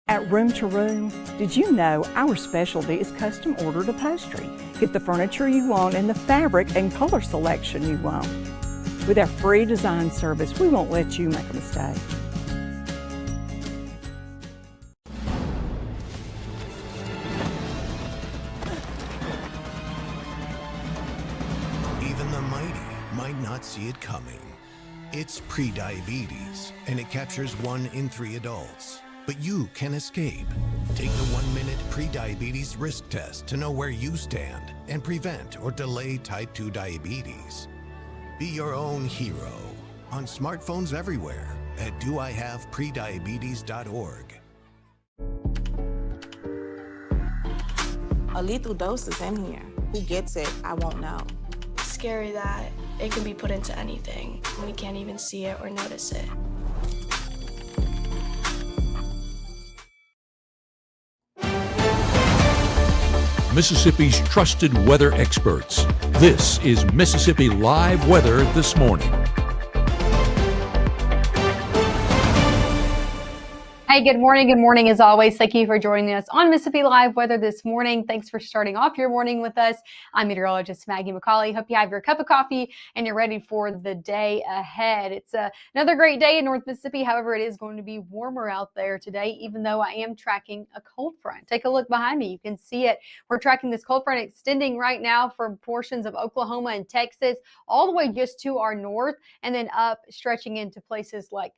At Room to Room, did you know our specialty is custom ordered upholstery? Get the furniture you want and the fabric and color selection you want. With our free design service, we won't let you make a mistake. Even the mighty might not see it coming. It's prediabetes, and it captures 1 in 3 adults. But you can escape. Take the 1-minute prediabetes risk test to know where you stand and prevent or delay type 2 diabetes. Be your own hero on smartphones everywhere at doihaveprediabetes.org. A lethal dose is in here. Who gets it, I won't know. It's scary that it can be put into anything when you can't even see it or notice it. Mississippi's trusted weather experts. This is Mississippi Live Weather This Morning. Hey, good morning. Good morning as always. Thank you for joining us on Mississippi Live Weather This Morning. Thanks for starting off your morning with us. I'm meteorologist Maggie McCauley. Hope you have your cup of coffee and you're ready for the day ahead. It's another great day in North Mississippi. However, it is going to be warmer out there today, even though I am tracking a cold front. Take a look behind me. You can see it. We're tracking this cold front extending right now from portions of Oklahoma and Texas all the way just to our north and then up stretching into places like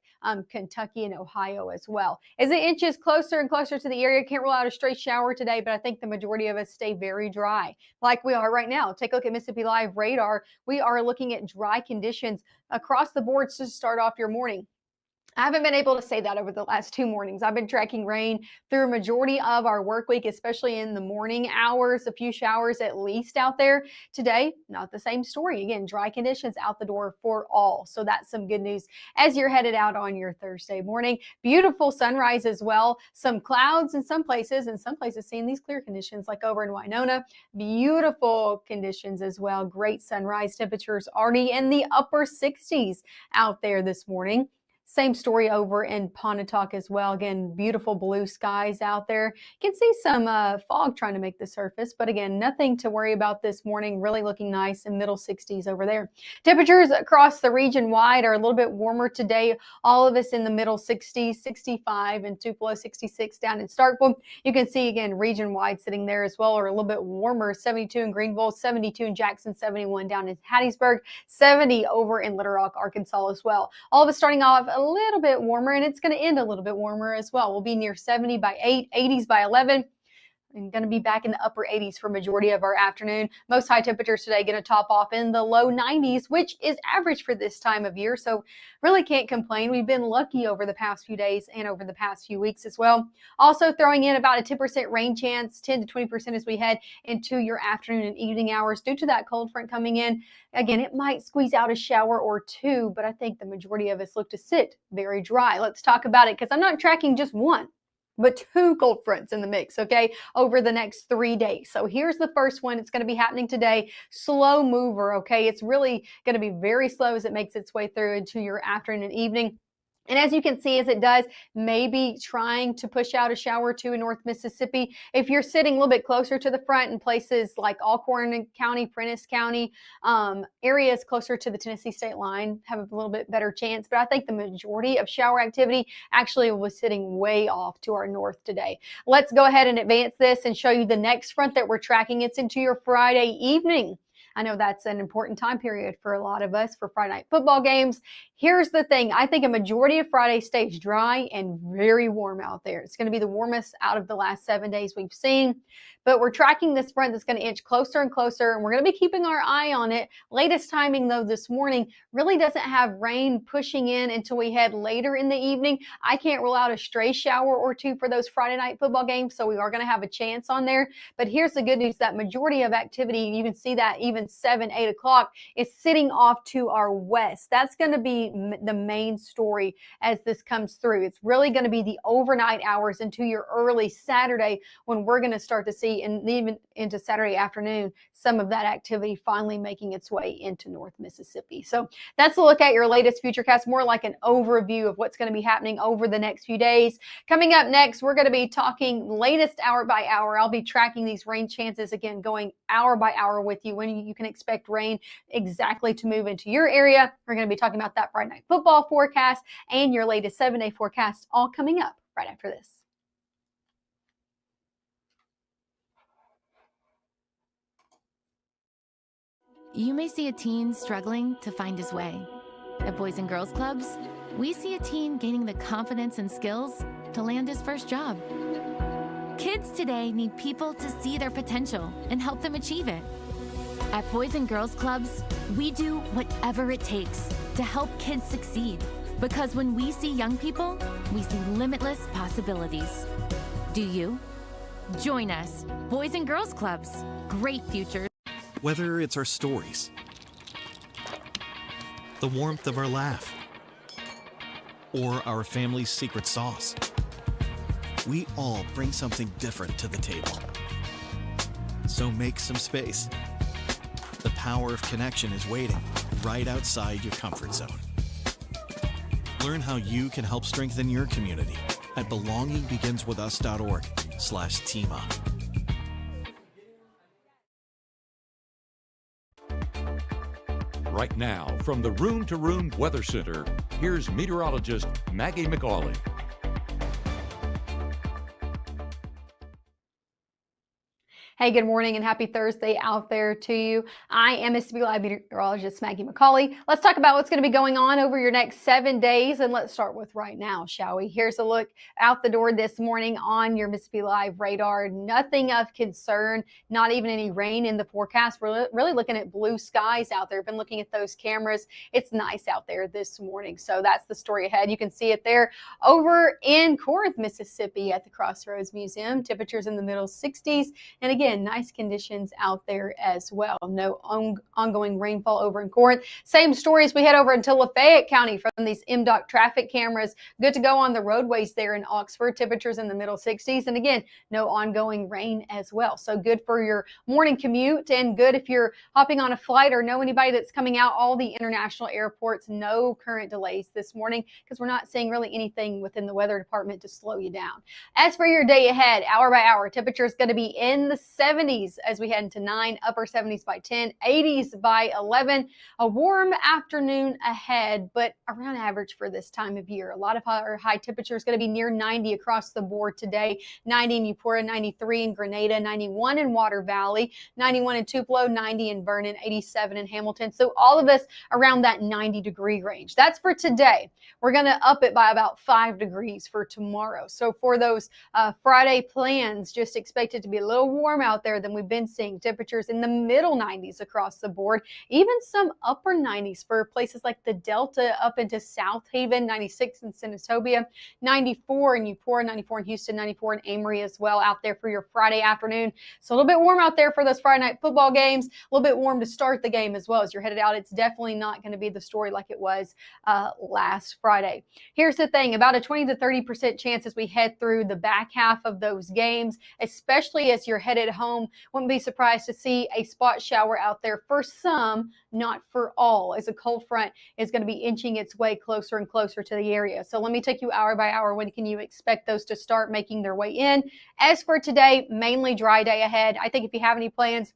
Kentucky and Ohio as well. As it inches closer and closer to the area, can't rule out a stray shower today, but I think the majority of us stay very dry like we are right now. Take a look at Mississippi Live radar. We are looking at dry conditions across the board to start off your morning. I haven't been able to say that over the last 2 mornings. I've been tracking rain through a majority of our work week, especially in the morning hours, a few showers at least out there. Today, not the same story. Again, dry conditions out the door for all. So that's some good news as you're headed out on your Thursday morning. Beautiful sunrise as well. Some clouds in some places, and some places seeing these clear conditions like over in Winona. Beautiful conditions as well. Great sunrise temperatures already in the upper 60s out there this morning. Same story over in Pontotoc as well. Again, beautiful blue skies out there. You can see some fog trying to make the surface, but again, nothing to worry about this morning. Really looking nice in middle 60s over there. Temperatures across the region wide are a little bit warmer today. All of us in the middle 60s, 65 and Tupelo 66 down in Starkville. You can see again, region wide sitting there as well, or a little bit warmer, 72 in Greenville, 72 in Jackson, 71 down in Hattiesburg, 70 over in Little Rock, Arkansas as well. All of us starting off a little bit warmer, and it's going to end a little bit warmer as well. We'll be near 70 by 8, 80s by 11. And going to be back in the upper 80s for majority of our afternoon. Most high temperatures today going to top off in the low 90s, which is average for this time of year. So really can't complain. We've been lucky over the past few days and over the past few weeks as well. Also throwing in about a 10% rain chance, 10 to 20% as we head into your afternoon and evening hours due to that cold front coming in. Again, it might squeeze out a shower or two, but I think the majority of us look to sit very dry. Let's talk about it because I'm not tracking just one, but 2 cold fronts in the mix, okay, over the next 3 days. So here's the first one. It's going to be happening today. Slow mover, okay? It's really going to be very slow as it makes its way through into your afternoon and evening. And as you can see, as it does, maybe trying to push out a shower or two in North Mississippi. If you're sitting a little bit closer to the front in places like Alcorn County, Prentiss County, areas closer to the Tennessee state line have a little bit better chance. But I think the majority of shower activity actually was sitting way off to our north today. Let's go ahead and advance this and show you the next front that we're tracking. It's into your Friday evening. I know that's an important time period for a lot of us for Friday night football games. Here's the thing. I think a majority of Friday stays dry and very warm out there. It's going to be the warmest out of the last 7 days we've seen. But we're tracking this front that's going to inch closer and closer, and we're going to be keeping our eye on it. Latest timing, though, this morning really doesn't have rain pushing in until we head later in the evening. I can't rule out a stray shower or two for those Friday night football games, so we are going to have a chance on there. But here's the good news. That majority of activity, you can see that even 7, 8 o'clock, is sitting off to our west. That's going to be the main story as this comes through. It's really going to be the overnight hours into your early Saturday when we're going to start to see, and even into Saturday afternoon, some of that activity finally making its way into North Mississippi. So that's a look at your latest Futurecast, more like an overview of what's going to be happening over the next few days. Coming up next, we're going to be talking latest hour by hour. I'll be tracking these rain chances again, going hour by hour with you when you can expect rain exactly to move into your area. We're going to be talking about that Friday night football forecast and your latest 7-day forecast, all coming up right after this. You may see a teen struggling to find his way. At Boys and Girls Clubs, we see a teen gaining the confidence and skills to land his first job. Kids today need people to see their potential and help them achieve it. At Boys and Girls Clubs, we do whatever it takes to help kids succeed. Because when we see young people, we see limitless possibilities. Do you? Join us, Boys and Girls Clubs. Great futures. Whether it's our stories, the warmth of our laugh, or our family's secret sauce, we all bring something different to the table. So make some space. The power of connection is waiting right outside your comfort zone. Learn how you can help strengthen your community at belongingbeginswithus.org/teamup. Right now, from the Room to Room Weather Center, here's meteorologist Maggie McAuley. Hey, good morning and happy Thursday out there to you. I am Mississippi Live meteorologist Maggie McAuley. Let's talk about what's going to be going on over your next 7 days, and let's start with right now, shall we? Here's a look out the door this morning on your Mississippi Live radar. Nothing of concern, not even any rain in the forecast. We're really looking at blue skies out there. Been looking at those cameras. It's nice out there this morning, so that's the story ahead. You can see it there over in Corinth, Mississippi at the Crossroads Museum. Temperatures in the middle 60s, and again, nice conditions out there as well. No ongoing rainfall over in Corinth. Same story as we head over into Lafayette County from these MDOT traffic cameras. Good to go on the roadways there in Oxford. Temperatures in the middle 60s. And again, no ongoing rain as well. So good for your morning commute, and good if you're hopping on a flight or know anybody that's coming out. All the international airports, no current delays this morning because we're not seeing really anything within the weather department to slow you down. As for your day ahead, hour by hour, temperature is going to be in the 70s as we head into 9, upper 70s by 10, 80s by 11. A warm afternoon ahead, but around average for this time of year. A lot of high temperatures going to be near 90 across the board today. 90 in Eupora, 93 in Grenada, 91 in Water Valley, 91 in Tupelo, 90 in Vernon, 87 in Hamilton. So all of us around that 90-degree range. That's for today. We're going to up it by about 5 degrees for tomorrow. So for those Friday plans, just expect it to be a little warm out there than we've been seeing. Temperatures in the middle 90s across the board, even some upper 90s for places like the Delta up into South Haven, 96 in Senatobia, 94 in Eupora, 94 in Houston, 94 in Amory as well out there for your Friday afternoon. So a little bit warm out there for those Friday night football games, a little bit warm to start the game as well as you're headed out. It's definitely not going to be the story like it was last Friday. Here's the thing, about a 20 to 30% chance as we head through the back half of those games, especially as you're headed home. Wouldn't be surprised to see a spot shower out there for some, not for all, as a cold front is going to be inching its way closer and closer to the area. So let me take you hour by hour. When can you expect those to start making their way in? As for today, mainly dry day ahead. I think if you have any plans,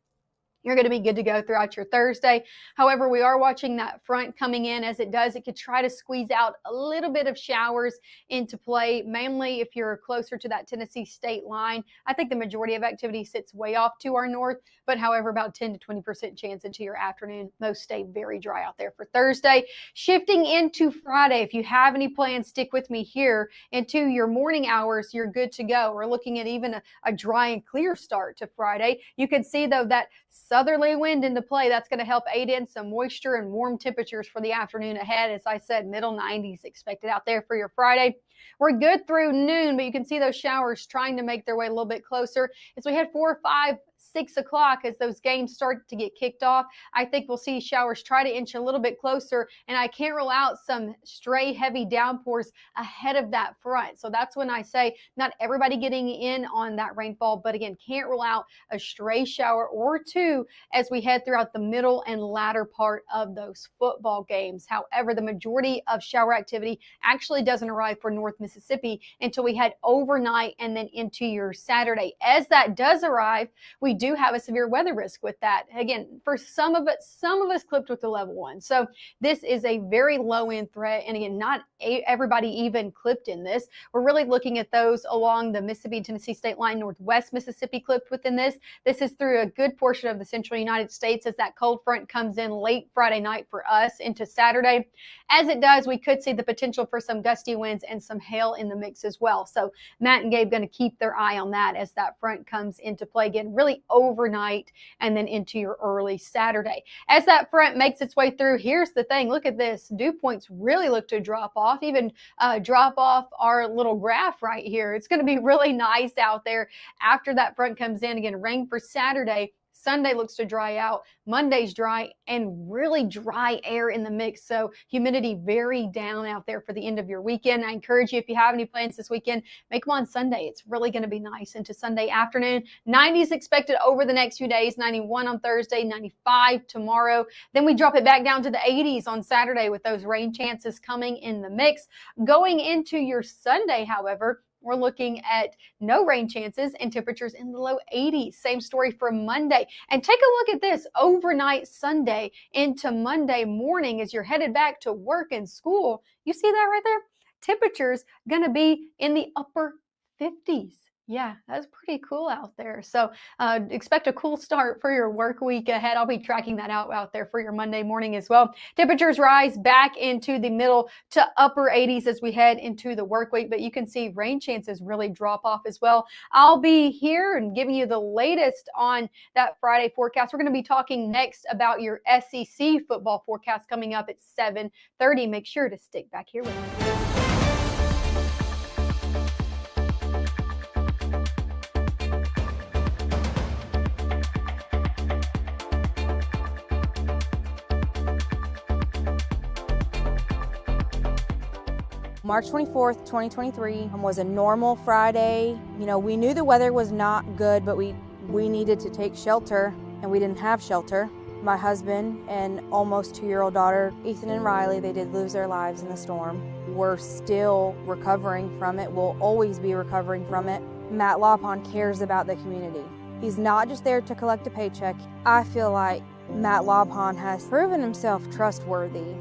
you're going to be good to go throughout your Thursday. However, we are watching that front coming in. As it does, it could try to squeeze out a little bit of showers into play, mainly if you're closer to that Tennessee state line. I think the majority of activity sits way off to our north, but however, about 10 to 20% chance into your afternoon. Most stay very dry out there for Thursday. Shifting into Friday, if you have any plans, stick with me here. Into your morning hours, you're good to go. We're looking at even a dry and clear start to Friday. You can see, though, that southerly wind into play. That's going to help aid in some moisture and warm temperatures for the afternoon ahead. As I said, middle 90s expected out there for your Friday. We're good through noon, but you can see those showers trying to make their way a little bit closer as we head 4, 5, 6 o'clock as those games start to get kicked off, I think we'll see showers try to inch a little bit closer, and I can't rule out some stray heavy downpours ahead of that front. So that's when I say not everybody getting in on that rainfall, but again, can't rule out a stray shower or two as we head throughout the middle and latter part of those football games. However, the majority of shower activity actually doesn't arrive for North Mississippi until we head overnight and then into your Saturday. As that does arrive, we do have a severe weather risk with that. Again, for some of us clipped with the level 1. So this is a very low end threat. And again, not everybody even clipped in this. We're really looking at those along the Mississippi and Tennessee state line. Northwest Mississippi clipped within this. This is through a good portion of the central United States as that cold front comes in late Friday night for us into Saturday. As it does, we could see the potential for some gusty winds and some hail in the mix as well. So Matt and Gabe going to keep their eye on that as that front comes into play again, really overnight and then into your early Saturday. As that front makes its way through, here's the thing. Look at this. Dew points really look to drop off, even drop off our little graph right here. It's going to be really nice out there after that front comes in. Again, rain for Saturday. Sunday looks to dry out. Monday's dry and really dry air in the mix. So humidity very down out there for the end of your weekend. I encourage you, if you have any plans this weekend, make them on Sunday. It's really going to be nice into Sunday afternoon. 90s expected over the next few days. 91 on Thursday, 95 tomorrow. Then we drop it back down to the 80s on Saturday with those rain chances coming in the mix. Going into your Sunday, however, we're looking at no rain chances and temperatures in the low 80s. Same story for Monday. And take a look at this overnight Sunday into Monday morning as you're headed back to work and school. You see that right there? Temperatures going to be in the upper 50s. Yeah, that's pretty cool out there. So expect a cool start for your work week ahead. I'll be tracking that out there for your Monday morning as well. Temperatures rise back into the middle to upper 80s as we head into the work week, but you can see rain chances really drop off as well. I'll be here and giving you the latest on that Friday forecast. We're going to be talking next about your SEC football forecast coming up at 7:30. Make sure to stick back here with me. March 24th, 2023 was a normal Friday. You know, we knew the weather was not good, but we needed to take shelter, and we didn't have shelter. My husband and almost 2-year-old daughter, Ethan and Riley, they did lose their lives in the storm. We're still recovering from it. We'll always be recovering from it. Matt LawPon cares about the community. He's not just there to collect a paycheck. I feel like Matt LawPon has proven himself trustworthy